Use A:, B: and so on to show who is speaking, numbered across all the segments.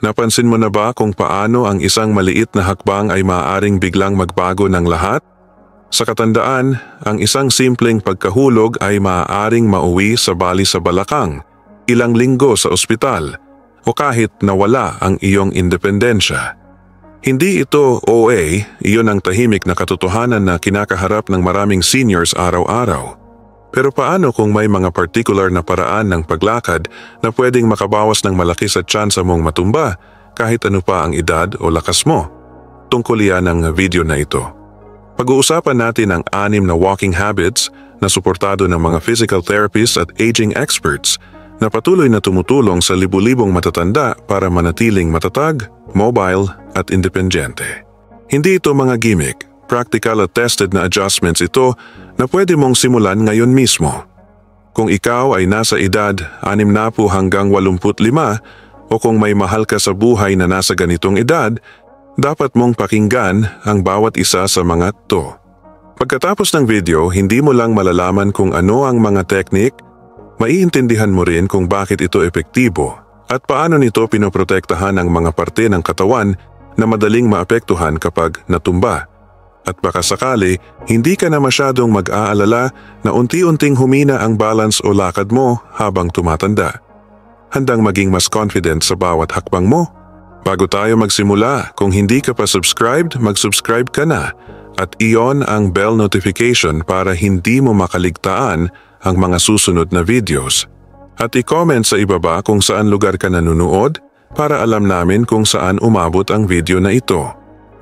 A: Napansin mo na ba kung paano ang isang maliit na hakbang ay maaaring biglang magbago ng lahat? Sa katandaan, ang isang simpleng pagkahulog ay maaaring mauwi sa bali sa balakang, ilang linggo sa ospital, o kahit nawala ang iyong independensya. Hindi ito OA, iyon ang tahimik na katotohanan na kinakaharap ng maraming seniors araw-araw. Pero paano kung may mga particular na paraan ng paglakad na pwedeng makabawas ng malaki sa tsansa mong matumba kahit ano pa ang edad o lakas mo? Tungkol yan ang video na ito. Pag-uusapan natin ang 6 na walking habits na suportado ng mga physical therapists at aging experts na patuloy na tumutulong sa libu-libong matatanda para manatiling matatag, mobile at independyente. Hindi ito mga gimmick, practical at tested na adjustments ito na pwede mong simulan ngayon mismo. Kung ikaw ay nasa edad 60 hanggang 85 o kung may mahal ka sa buhay na nasa ganitong edad, dapat mong pakinggan ang bawat isa sa mga to. Pagkatapos ng video, hindi mo lang malalaman kung ano ang mga teknik, maiintindihan mo rin kung bakit ito epektibo at paano nito pinoprotektahan ang mga parte ng katawan na madaling maapektuhan kapag natumba. At baka sakali, hindi ka na masyadong mag-aalala na unti-unting humina ang balance o lakad mo habang tumatanda. Handang maging mas confident sa bawat hakbang mo? Bago tayo magsimula, kung hindi ka pa subscribed, mag-subscribe ka na at i-on ang bell notification para hindi mo makaligtaan ang mga susunod na videos. At i-comment sa ibaba kung saan lugar ka nanonood para alam namin kung saan umabot ang video na ito.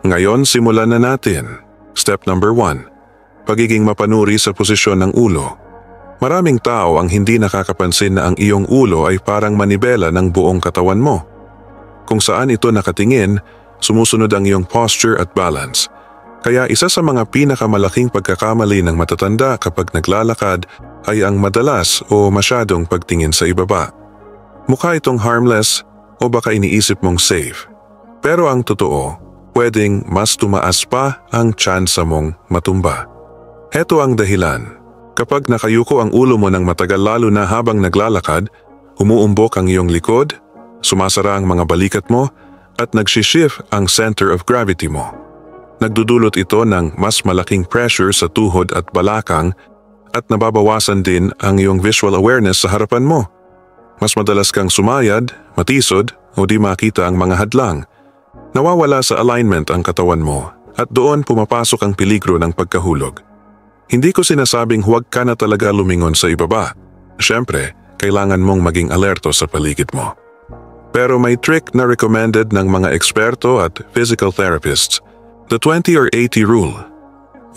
A: Ngayon simulan na natin. Step number 1. Pagiging mapanuri sa posisyon ng ulo. Maraming tao ang hindi nakakapansin na ang iyong ulo ay parang manibela ng buong katawan mo. Kung saan ito nakatingin, sumusunod ang iyong posture at balance. Kaya isa sa mga pinakamalaking pagkakamali ng matatanda kapag naglalakad ay ang madalas o masyadong pagtingin sa ibaba. Mukha itong harmless o baka iniisip mong safe. Pero ang totoo, pwedeng mas tumaas pa ang tsansa mong matumba. Heto ang dahilan. Kapag nakayuko ang ulo mo ng matagal lalo na habang naglalakad, umuumbok ang iyong likod, sumasara ang mga balikat mo, at nagsishift ang center of gravity mo. Nagdudulot ito ng mas malaking pressure sa tuhod at balakang at nababawasan din ang iyong visual awareness sa harapan mo. Mas madalas kang sumayad, matisod o di makita ang mga hadlang. Nawawala sa alignment ang katawan mo at doon pumapasok ang peligro ng pagkahulog. Hindi ko sinasabing huwag ka na talaga lumingon sa ibaba. Siyempre, kailangan mong maging alerto sa paligid mo. Pero may trick na recommended ng mga eksperto at physical therapists, the 20 or 80 rule.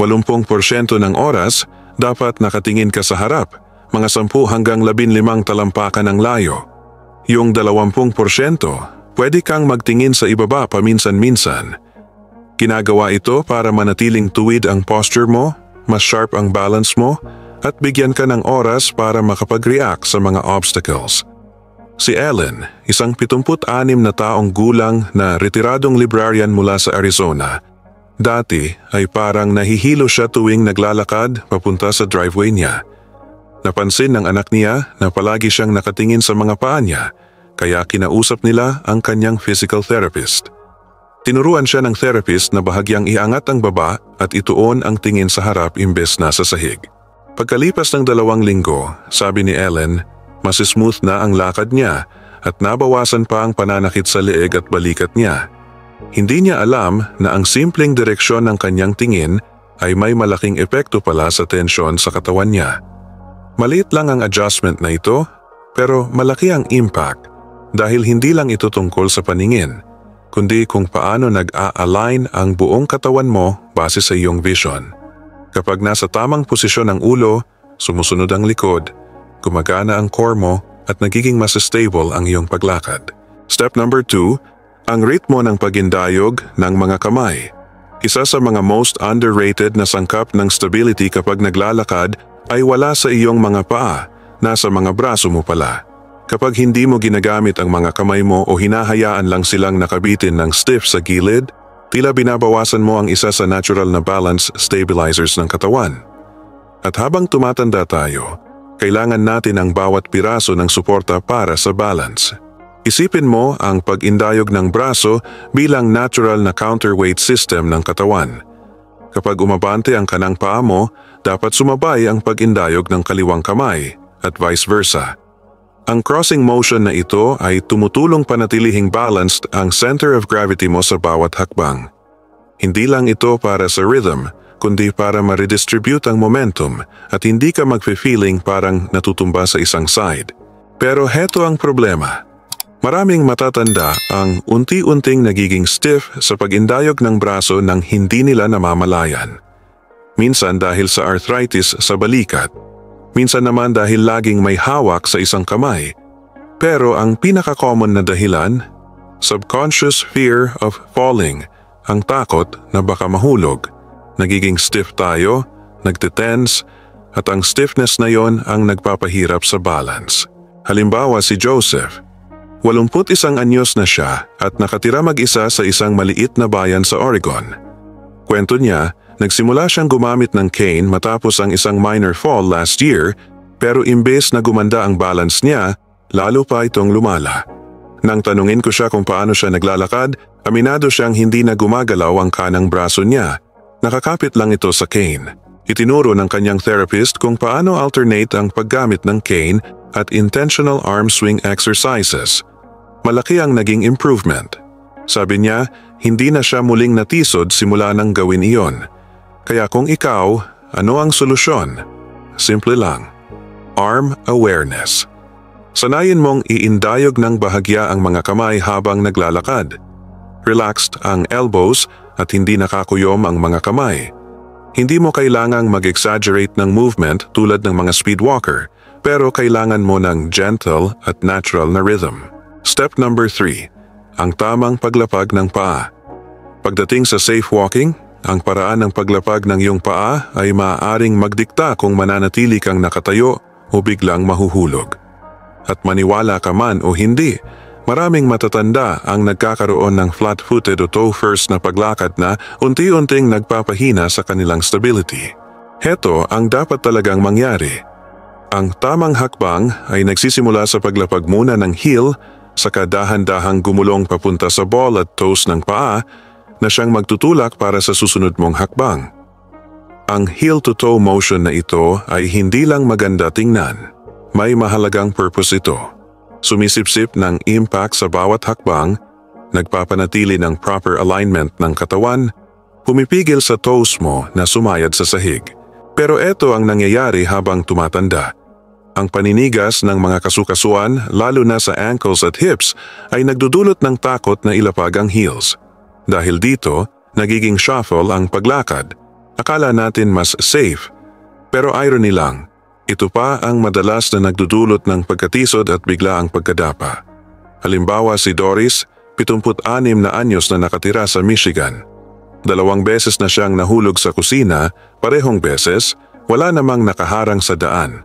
A: 80% ng oras, dapat nakatingin ka sa harap, mga 10 hanggang 15 talampakan ng layo. Yung 20%, pwede kang magtingin sa ibaba paminsan-minsan. Ginagawa ito para manatiling tuwid ang posture mo, mas sharp ang balance mo, at bigyan ka ng oras para makapag-react sa mga obstacles. Si Ellen, isang 76 na taong gulang na retiradong librarian mula sa Arizona, dati ay parang nahihilo siya tuwing naglalakad papunta sa driveway niya. Napansin ng anak niya na palagi siyang nakatingin sa mga paa niya, kaya kinausap nila ang kanyang physical therapist. Tinuruan siya ng therapist na bahagyang iangat ang baba at ituon ang tingin sa harap imbes na sa sahig. Pagkalipas ng 2 linggo, sabi ni Ellen, mas smooth na ang lakad niya at nabawasan pa ang pananakit sa leeg at balikat niya. Hindi niya alam na ang simpleng direksyon ng kanyang tingin ay may malaking epekto pala sa tensyon sa katawan niya. Maliit lang ang adjustment na ito, pero malaki ang impact. Dahil hindi lang ito tungkol sa paningin, kundi kung paano nag-a-align ang buong katawan mo base sa iyong vision. Kapag nasa tamang posisyon ang ulo, sumusunod ang likod, gumagana ang core mo at nagiging mas stable ang iyong paglakad. Step number 2, ang ritmo ng pagindayog ng mga kamay. Isa sa mga most underrated na sangkap ng stability kapag naglalakad ay wala sa iyong mga paa, nasa mga braso mo pala. Kapag hindi mo ginagamit ang mga kamay mo o hinahayaan lang silang nakabitin ng stiff sa gilid, tila binabawasan mo ang isa sa natural na balance stabilizers ng katawan. At habang tumatanda tayo, kailangan natin ang bawat piraso ng suporta para sa balance. Isipin mo ang pag-indayog ng braso bilang natural na counterweight system ng katawan. Kapag umabante ang kanang paa mo, dapat sumabay ang pag-indayog ng kaliwang kamay at vice versa. Ang crossing motion na ito ay tumutulong panatilihing balanced ang center of gravity mo sa bawat hakbang. Hindi lang ito para sa rhythm, kundi para ma-redistribute ang momentum at hindi ka magfe-feeling parang natutumba sa isang side. Pero heto ang problema. Maraming matatanda ang unti-unting nagiging stiff sa pag-indayog ng braso nang hindi nila namamalayan. Minsan dahil sa arthritis sa balikat, minsan naman dahil laging may hawak sa isang kamay. Pero ang pinaka-common na dahilan, subconscious fear of falling, ang takot na baka mahulog. Nagiging stiff tayo, nagte-tense, at ang stiffness na yon ang nagpapahirap sa balance. Halimbawa si Joseph, 81 anyos na siya at nakatira mag-isa sa isang maliit na bayan sa Oregon. Kwento niya, nagsimula siyang gumamit ng cane matapos ang isang minor fall last year, pero imbes na gumanda ang balance niya, lalo pa itong lumala. Nang tanungin ko siya kung paano siya naglalakad, aminado siyang hindi na gumagalaw ang kanang braso niya. Nakakapit lang ito sa cane. Itinuro ng kanyang therapist kung paano alternate ang paggamit ng cane at intentional arm swing exercises. Malaki ang naging improvement. Sabi niya, hindi na siya muling natisod simula nang gawin iyon. Kaya kung ikaw, ano ang solusyon? Simple lang. Arm awareness. Sanayin mong iindayog ng bahagya ang mga kamay habang naglalakad. Relaxed ang elbows at hindi nakakuyom ang mga kamay. Hindi mo kailangang mag-exaggerate ng movement tulad ng mga speed walker, pero kailangan mo ng gentle at natural na rhythm. Step number 3. Ang tamang paglapag ng paa. Pagdating sa safe walking, ang paraan ng paglapag ng iyong paa ay maaaring magdikta kung mananatili kang nakatayo o biglang mahuhulog. At maniwala ka man o hindi, maraming matatanda ang nagkakaroon ng flat-footed o toe-first na paglakad na unti-unting nagpapahina sa kanilang stability. Heto ang dapat talagang mangyari. Ang tamang hakbang ay nagsisimula sa paglapag muna ng heel, saka dahan-dahang gumulong papunta sa ball at toes ng paa na siyang magtutulak para sa susunod mong hakbang. Ang heel-to-toe motion na ito ay hindi lang maganda tingnan. May mahalagang purpose ito. Sumisipsip ng impact sa bawat hakbang, nagpapanatili ng proper alignment ng katawan, pumipigil sa toes mo na sumayad sa sahig. Pero eto ang nangyayari habang tumatanda. Ang paninigas ng mga kasukasuan, lalo na sa ankles at hips, ay nagdudulot ng takot na ilapag ang heels. Dahil dito, nagiging shuffle ang paglakad. Akala natin mas safe. Pero irony lang, ito pa ang madalas na nagdudulot ng pagkatisod at bigla ang pagkadapa. Halimbawa si Doris, 76 na anyos na nakatira sa Michigan. 2 beses na siyang nahulog sa kusina, parehong beses, wala namang nakaharang sa daan.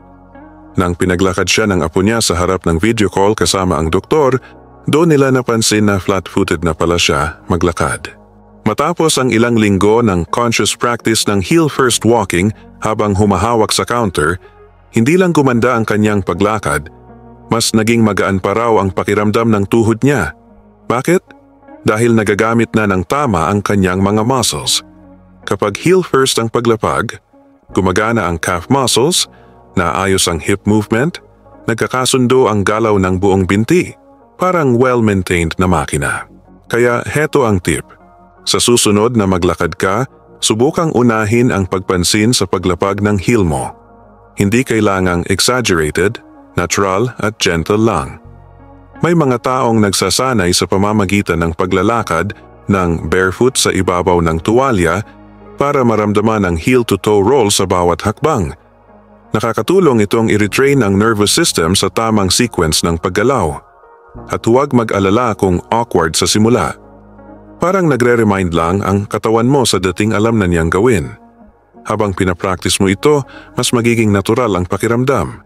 A: Nang pinaglakad siya ng apo niya sa harap ng video call kasama ang doktor, doon nila napansin na flat-footed na pala siya maglakad. Matapos ang ilang linggo ng conscious practice ng heel-first walking habang humahawak sa counter, hindi lang gumanda ang kanyang paglakad, mas naging magaan pa raw ang pakiramdam ng tuhod niya. Bakit? Dahil nagagamit na ng tama ang kanyang mga muscles. Kapag heel first ang paglapag, gumagana ang calf muscles, naayos ang hip movement, nagkakasundo ang galaw ng buong binti, parang well-maintained na makina. Kaya heto ang tip. Sa susunod na maglakad ka, subukang unahin ang pagpansin sa paglapag ng heel mo. Hindi kailangang exaggerated, natural at gentle lang. May mga taong nagsasanay sa pamamagitan ng paglalakad ng barefoot sa ibabaw ng tuwalya para maramdaman ang heel-to-toe roll sa bawat hakbang. Nakakatulong itong i-retrain ang nervous system sa tamang sequence ng paggalaw. At huwag mag-alala kung awkward sa simula. Parang nagre-remind lang ang katawan mo sa dating alam na niyang gawin. Habang pinapractice mo ito, mas magiging natural ang pakiramdam.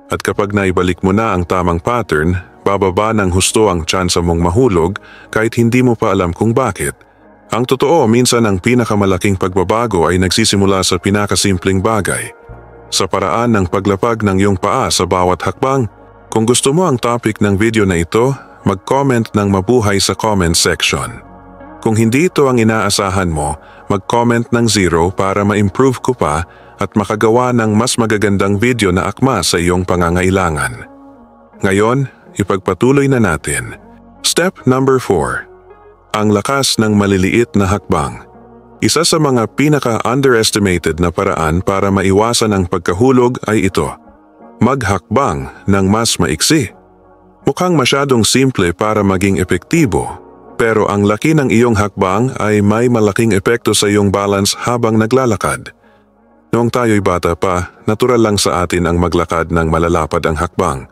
A: At kapag naibalik mo na ang tamang pattern, bababa ng husto ang tsansa mong mahulog kahit hindi mo pa alam kung bakit. Ang totoo, minsan ang pinakamalaking pagbabago ay nagsisimula sa pinakasimpleng bagay. Sa paraan ng paglapag ng iyong paa sa bawat hakbang. Kung gusto mo ang topic ng video na ito, mag-comment ng mabuhay sa comment section. Kung hindi ito ang inaasahan mo, mag-comment ng 0 para ma-improve ko pa at makagawa ng mas magagandang video na akma sa iyong pangangailangan. Ngayon, ipagpatuloy na natin. Step number 4. Ang lakas ng maliliit na hakbang. Isa sa mga pinaka-underestimated na paraan para maiwasan ang pagkahulog ay ito. Maghakbang ng mas maiksi. Mukhang masyadong simple para maging epektibo, pero ang laki ng iyong hakbang ay may malaking epekto sa iyong balance habang naglalakad. Noong tayo'y bata pa, natural lang sa atin ang maglakad ng malalapad ang hakbang.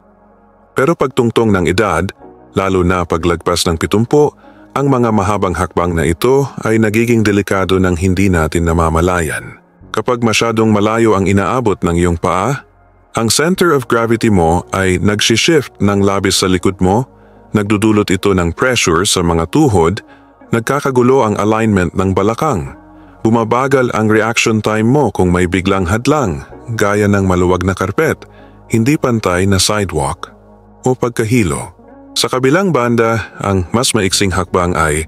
A: Pero pagtungtong ng edad, lalo na paglagpas ng 70, ang mga mahabang hakbang na ito ay nagiging delikado ng hindi natin namamalayan. Kapag masyadong malayo ang inaabot ng iyong paa, ang center of gravity mo ay nagsishift ng labis sa likod mo, nagdudulot ito ng pressure sa mga tuhod, nagkakagulo ang alignment ng balakang. Bumabagal ang reaction time mo kung may biglang hadlang, gaya ng maluwag na karpet, hindi pantay na sidewalk, o pagkahilo. Sa kabilang banda, ang mas maiksing hakbang ay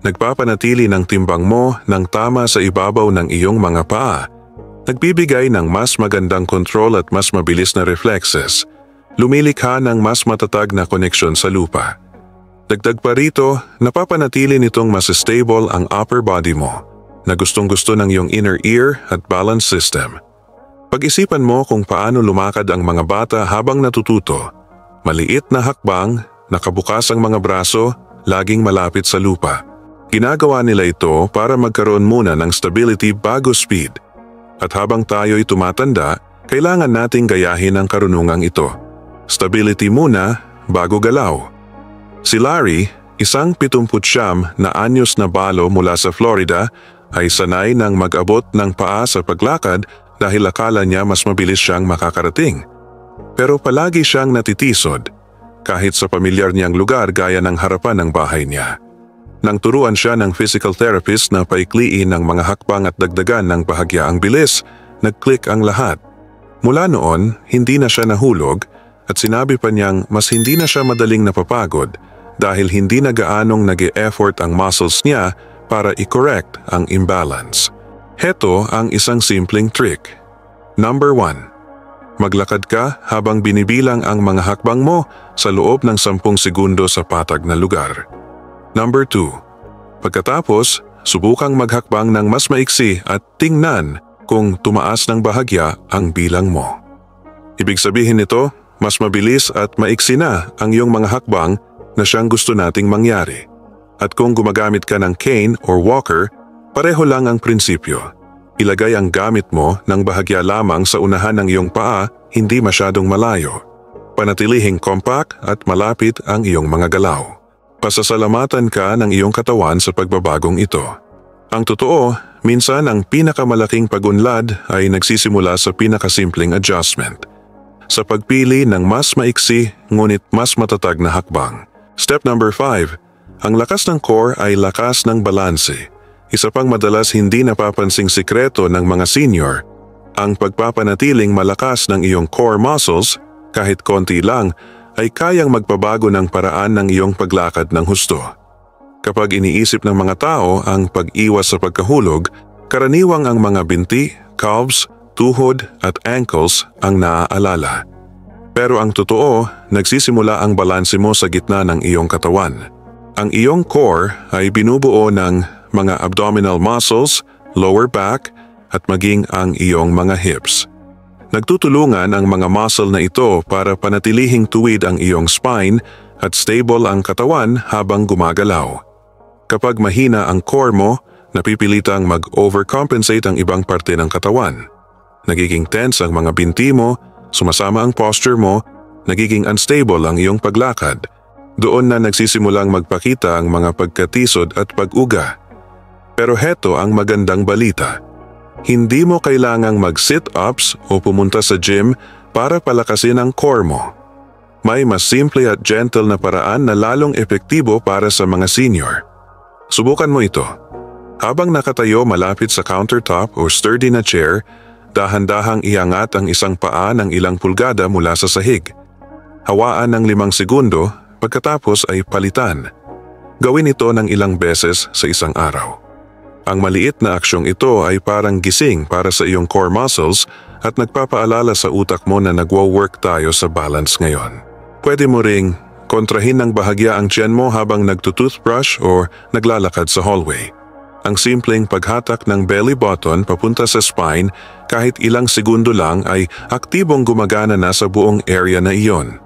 A: nagpapanatili ng timbang mo ng tama sa ibabaw ng iyong mga paa, nagbibigay ng mas magandang control at mas mabilis na reflexes, lumilikha ng mas matatag na koneksyon sa lupa. Dagdag pa rito, napapanatili nitong mas stable ang upper body mo, na gustong-gusto ng iyong inner ear at balance system. Pag-isipan mo kung paano lumakad ang mga bata habang natututo. Maliit na hakbang, nakabukas ang mga braso, laging malapit sa lupa. Ginagawa nila ito para magkaroon muna ng stability bago speed. At habang tayo'y tumatanda, kailangan nating gayahin ang karunungang ito. Stability muna bago galaw. Si Larry, isang 79 na anyos na balo mula sa Florida, ay sanay ng mag-abot ng paa sa paglakad dahil akala niya mas mabilis siyang makakarating. Pero palagi siyang natitisod, kahit sa pamilyar niyang lugar gaya ng harapan ng bahay niya. Nang turuan siya ng physical therapist na paikliin ang mga hakbang at dagdagan ng bahagyaang bilis, nag-click ang lahat. Mula noon, hindi na siya nahulog, at sinabi pa niyang mas hindi na siya madaling napapagod dahil hindi na gaanong nag-e-effort ang muscles niya para i-correct ang imbalance. Heto ang isang simpleng trick. Number 1. Maglakad ka habang binibilang ang mga hakbang mo sa loob ng 10 segundo sa patag na lugar. Number 2. Pagkatapos, subukang maghakbang ng mas maiksi at tingnan kung tumaas ng bahagya ang bilang mo. Ibig sabihin nito, mas mabilis at maiksi na ang iyong mga hakbang na siyang gusto nating mangyari. At kung gumagamit ka ng cane or walker, pareho lang ang prinsipyo. Ilagay ang gamit mo ng bahagya lamang sa unahan ng iyong paa, hindi masyadong malayo. Panatilihing compact at malapit ang iyong mga galaw. Pasasalamatan ka ng iyong katawan sa pagbabagong ito. Ang totoo, minsan ang pinakamalaking pagunlad ay nagsisimula sa pinakasimpleng adjustment. Sa pagpili ng mas maiksi ngunit mas matatag na hakbang. Step number 5. Ang lakas ng core ay lakas ng balanse. Isa pang madalas hindi napapansing sikreto ng mga senior, ang pagpapanatiling malakas ng iyong core muscles, kahit konti lang, ay kayang magpabago ng paraan ng iyong paglakad ng husto. Kapag iniisip ng mga tao ang pag-iwas sa pagkahulog, karaniwang ang mga binti, calves, tuhod at ankles ang naaalala. Pero ang totoo, nagsisimula ang balanse mo sa gitna ng iyong katawan. Ang iyong core ay binubuo ng mga abdominal muscles, lower back at maging ang iyong mga hips. Nagtutulungan ang mga muscle na ito para panatilihing tuwid ang iyong spine at stable ang katawan habang gumagalaw. Kapag mahina ang core mo, napipilitang mag-overcompensate ang ibang parte ng katawan. Nagiging tense ang mga binti mo, sumasama ang posture mo, nagiging unstable ang iyong paglakad. Doon na nagsisimulang magpakita ang mga pagkatisod at pag-uga. Pero heto ang magandang balita. Hindi mo kailangang mag-sit-ups o pumunta sa gym para palakasin ang core mo. May mas simple at gentle na paraan na lalong epektibo para sa mga senior. Subukan mo ito. Habang nakatayo malapit sa countertop o sturdy na chair, dahan-dahang iangat ang isang paa ng ilang pulgada mula sa sahig. Hawaan ng 5 segundo, pagkatapos ay palitan. Gawin ito ng ilang beses sa isang araw. Ang maliit na aksyong ito ay parang gising para sa iyong core muscles at nagpapaalala sa utak mo na nagwo-work tayo sa balance ngayon. Pwede mo ring kontrahin ng bahagya ang tiyan mo habang nagtutoothbrush o naglalakad sa hallway. Ang simpleng paghatak ng belly button papunta sa spine kahit ilang segundo lang ay aktibong gumagana na sa buong area na iyon.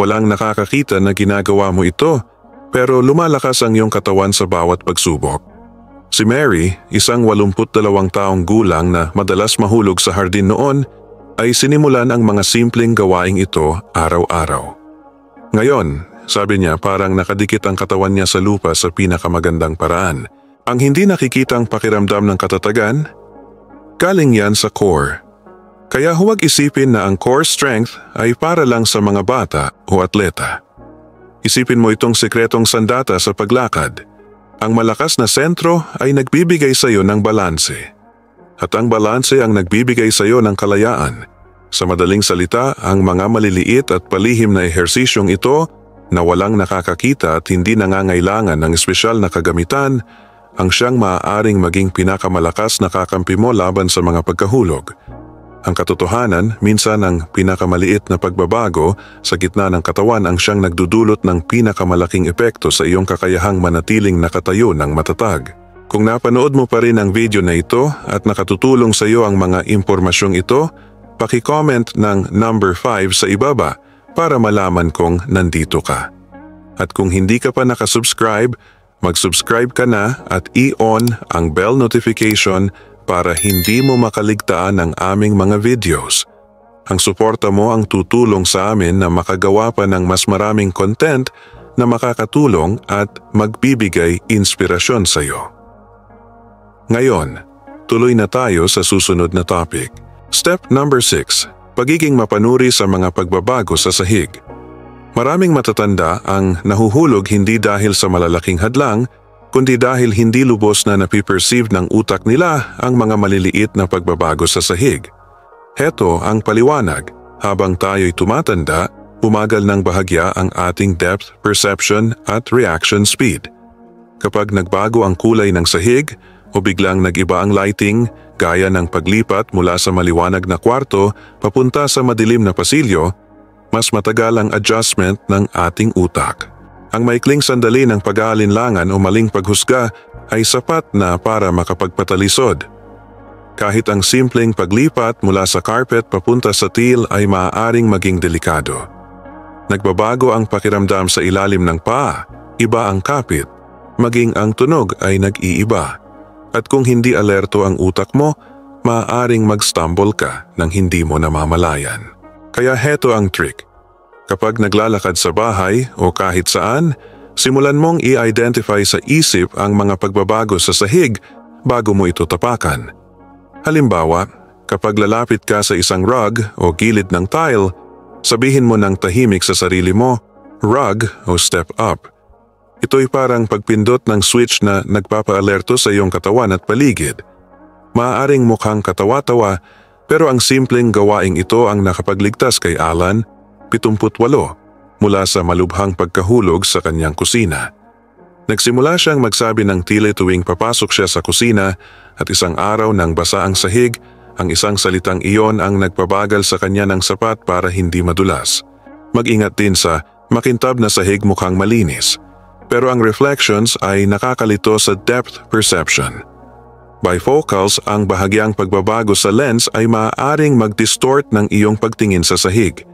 A: Walang nakakakita na ginagawa mo ito, pero lumalakas ang iyong katawan sa bawat pagsubok. Si Mary, isang 82 taong gulang na madalas mahulog sa hardin noon, ay sinimulan ang mga simpleng gawaing ito araw-araw. Ngayon, sabi niya parang nakadikit ang katawan niya sa lupa sa pinakamagandang paraan. Ang hindi nakikitang pakiramdam ng katatagan, galing yan sa core. Kaya huwag isipin na ang core strength ay para lang sa mga bata o atleta. Isipin mo itong sikretong sandata sa paglakad. Ang malakas na sentro ay nagbibigay sa iyo ng balanse. At ang balanse ang nagbibigay sa iyo ng kalayaan. Sa madaling salita, ang mga maliliit at palihim na ehersisyong ito na walang nakakakita at hindi nangangailangan ng espesyal na kagamitan, ang siyang maaaring maging pinakamalakas na kakampi mo laban sa mga pagkahulog. Ang katotohanan, minsan ang pinakamaliit na pagbabago sa gitna ng katawan ang siyang nagdudulot ng pinakamalaking epekto sa iyong kakayahang manatiling nakatayo ng matatag. Kung napanood mo pa rin ang video na ito at nakatutulong sa iyo ang mga impormasyong ito, paki-comment ng number 5 sa ibaba para malaman kong nandito ka. At kung hindi ka pa nakasubscribe, mag-subscribe ka na at i-on ang bell notification para hindi mo makaligtaan ang aming mga videos. Ang suporta mo ang tutulong sa amin na makagawa pa ng mas maraming content na makakatulong at magbibigay inspirasyon sa iyo. Ngayon, tuloy na tayo sa susunod na topic. Step number 6. Pagiging mapanuri sa mga pagbabago sa sahig. Maraming matatanda ang nahuhulog hindi dahil sa malalaking hadlang, kundi dahil hindi lubos na napiperceive ng utak nila ang mga maliliit na pagbabago sa sahig. Heto ang paliwanag, habang tayo'y tumatanda, umagal ng bahagya ang ating depth perception at reaction speed. Kapag nagbago ang kulay ng sahig o biglang nag-iba ang lighting, gaya ng paglipat mula sa maliwanag na kwarto papunta sa madilim na pasilyo, mas matagal ang adjustment ng ating utak. Ang maikling sandali ng pag-aalinlangan o maling paghusga ay sapat na para makapagpatalisod. Kahit ang simpleng paglipat mula sa carpet papunta sa tile ay maaaring maging delikado. Nagbabago ang pakiramdam sa ilalim ng paa, iba ang kapit, maging ang tunog ay nag-iiba. At kung hindi alerto ang utak mo, maaaring mag-stumble ka nang hindi mo namamalayan. Kaya heto ang trick. Kapag naglalakad sa bahay o kahit saan, simulan mong i-identify sa isip ang mga pagbabago sa sahig bago mo ito tapakan. Halimbawa, kapag lalapit ka sa isang rug o gilid ng tile, sabihin mo ng tahimik sa sarili mo, rug o step up. Ito'y parang pagpindot ng switch na nagpapaalerto sa iyong katawan at paligid. Maaaring mukhang katawa-tawa, pero ang simpleng gawaing ito ang nakapagligtas kay Alan, 78, mula sa malubhang pagkahulog sa kanyang kusina. Nagsimula siyang magsabi ng tile tuwing papasok siya sa kusina at isang araw nang basa ang sahig, ang isang salitang iyon ang nagpabagal sa kanya ng sapat para hindi madulas. Mag-ingat din sa makintab na sahig mukhang malinis, pero ang reflections ay nakakalito sa depth perception. Bifocals, ang bahagyang pagbabago sa lens ay maaaring mag-distort ng iyong pagtingin sa sahig.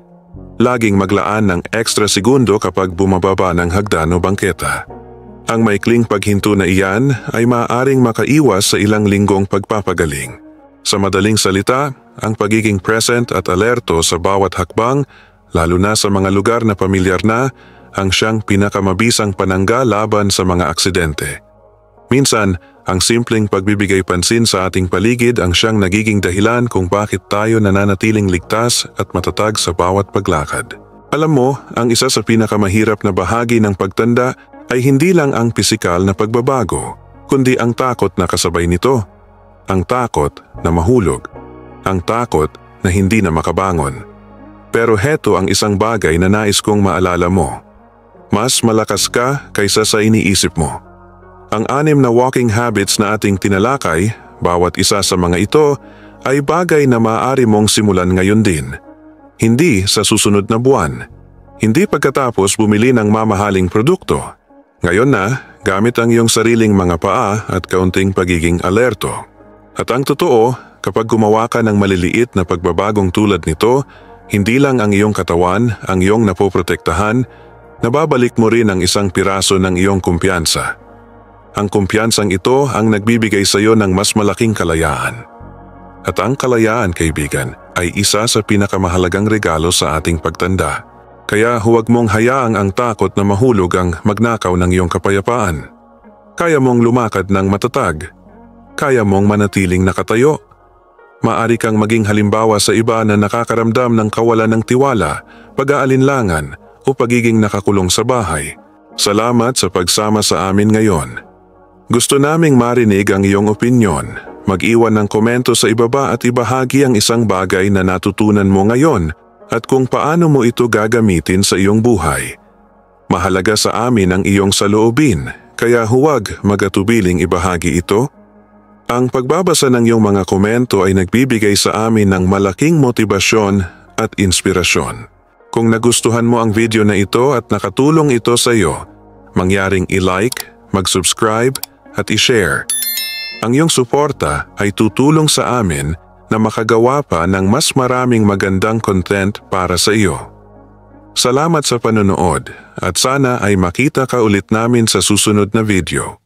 A: Laging maglaan ng ekstra segundo kapag bumababa ng hagdan o bangketa. Ang maikling paghinto na iyan ay maaaring makaiwas sa ilang linggong pagpapagaling. Sa madaling salita, ang pagiging present at alerto sa bawat hakbang, lalo na sa mga lugar na pamilyar na, ang siyang pinakamabisang panangga laban sa mga aksidente. Minsan, ang simpleng pagbibigay pansin sa ating paligid ang siyang nagiging dahilan kung bakit tayo nananatiling ligtas at matatag sa bawat paglakad. Alam mo, ang isa sa pinakamahirap na bahagi ng pagtanda ay hindi lang ang pisikal na pagbabago, kundi ang takot na kasabay nito. Ang takot na mahulog. Ang takot na hindi na makabangon. Pero heto ang isang bagay na nais kong maalala mo. Mas malakas ka kaysa sa iniisip mo. Ang 6 na walking habits na ating tinalakay, bawat isa sa mga ito ay bagay na maaari mong simulan ngayon din. Hindi sa susunod na buwan. Hindi pagkatapos bumili ng mamahaling produkto. Ngayon na, gamit ang iyong sariling mga paa at kaunting pagiging alerto. At ang totoo, kapag gumawa ka ng maliliit na pagbabagong tulad nito, hindi lang ang iyong katawan ang iyong napoprotektahan, nababalik mo rin ang isang piraso ng iyong kumpiyansa. Ang kumpiyansang ito ang nagbibigay sa iyo ng mas malaking kalayaan. At ang kalayaan, kaibigan, ay isa sa pinakamahalagang regalo sa ating pagtanda. Kaya huwag mong hayaang ang takot na mahulog ang magnakaw ng iyong kapayapaan. Kaya mong lumakad ng matatag. Kaya mong manatiling nakatayo. Maari kang maging halimbawa sa iba na nakakaramdam ng kawalan ng tiwala, pag-aalinlangan o pagiging nakakulong sa bahay. Salamat sa pagsama sa amin ngayon. Gusto naming marinig ang iyong opinyon. Mag-iwan ng komento sa ibaba at ibahagi ang isang bagay na natutunan mo ngayon at kung paano mo ito gagamitin sa iyong buhay. Mahalaga sa amin ang iyong saloobin, kaya huwag magatubiling ibahagi ito. Ang pagbabasa ng iyong mga komento ay nagbibigay sa amin ng malaking motibasyon at inspirasyon. Kung nagustuhan mo ang video na ito at nakatulong ito sa iyo, mangyaring i-like, mag-subscribe at i-share. Ang iyong suporta ay tutulong sa amin na makagawa pa ng mas maraming magandang content para sa iyo. Salamat sa panonood at sana ay makita ka ulit namin sa susunod na video.